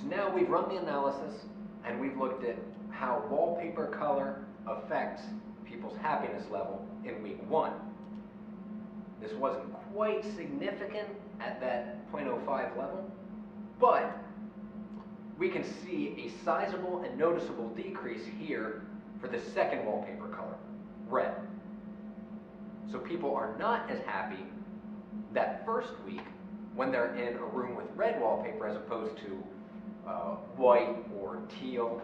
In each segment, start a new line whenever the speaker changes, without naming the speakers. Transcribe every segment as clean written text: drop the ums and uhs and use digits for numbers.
So now we've run the analysis and we've looked at how wallpaper color affects people's happiness level in week 1. This wasn't quite significant at that 0.05 level, but we can see a sizable and noticeable decrease here for the second wallpaper color, red. So people are not as happy that first week when they're in a room with red wallpaper as opposed to white or teal.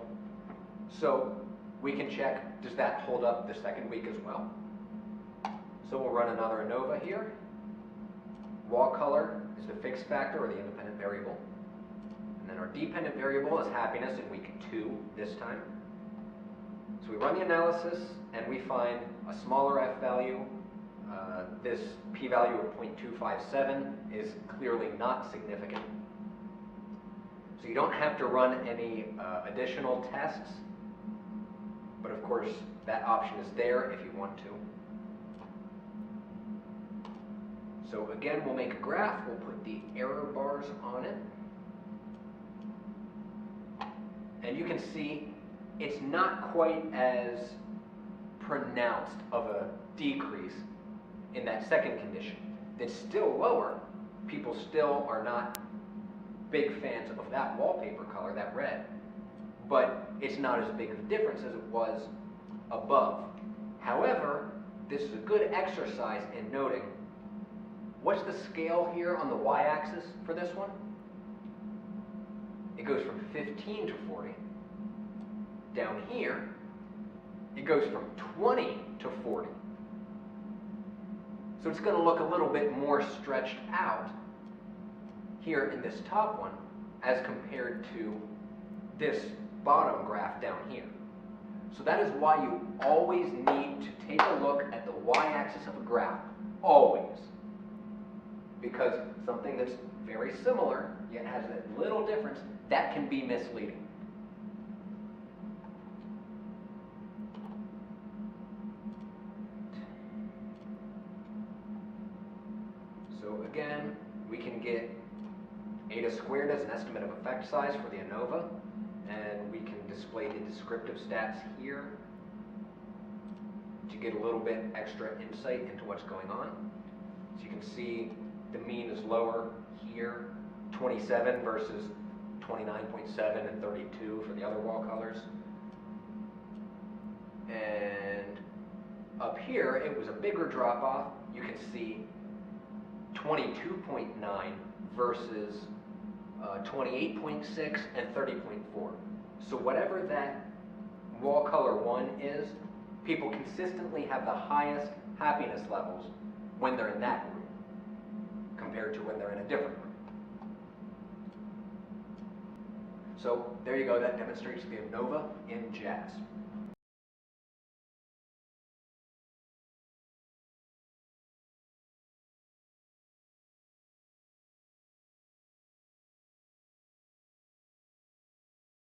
So we can check, does that hold up the second week as well? So we'll run another ANOVA here. Wall color is the fixed factor or the independent variable. And then our dependent variable is happiness in week 2 this time. So we run the analysis and we find a smaller F value. This p-value of 0.257 is clearly not significant. So you don't have to run any additional tests, but of course that option is there if you want to. So again, we'll make a graph, we'll put the error bars on it. And you can see it's not quite as pronounced of a decrease in that second condition. It's still lower. People still are not big fans of that wallpaper color, that red, but it's not as big of a difference as it was above. However, this is a good exercise in noting what's the scale here on the y-axis for this one? It goes from 15 to 40. Down here, it goes from 20 to 40. So it's going to look a little bit more stretched out here in this top one as compared to this bottom graph down here. So that is why you always need to take a look at the y-axis of a graph, always. Because something that's very similar, yet has a little difference, that can be misleading. So again, we can get eta squared as an estimate of effect size for the ANOVA, and we can display the descriptive stats here to get a little bit extra insight into what's going on. So you can see the mean is lower here, 27 versus 29.7 and 32 for the other wall colors. And up here, it was a bigger drop off. You can see 22.9 versus 28.6 and 30.4. So whatever that wall color 1 is, people consistently have the highest happiness levels when they're in that room compared to when they're in a different room. So there you go, that demonstrates the ANOVA in JASP.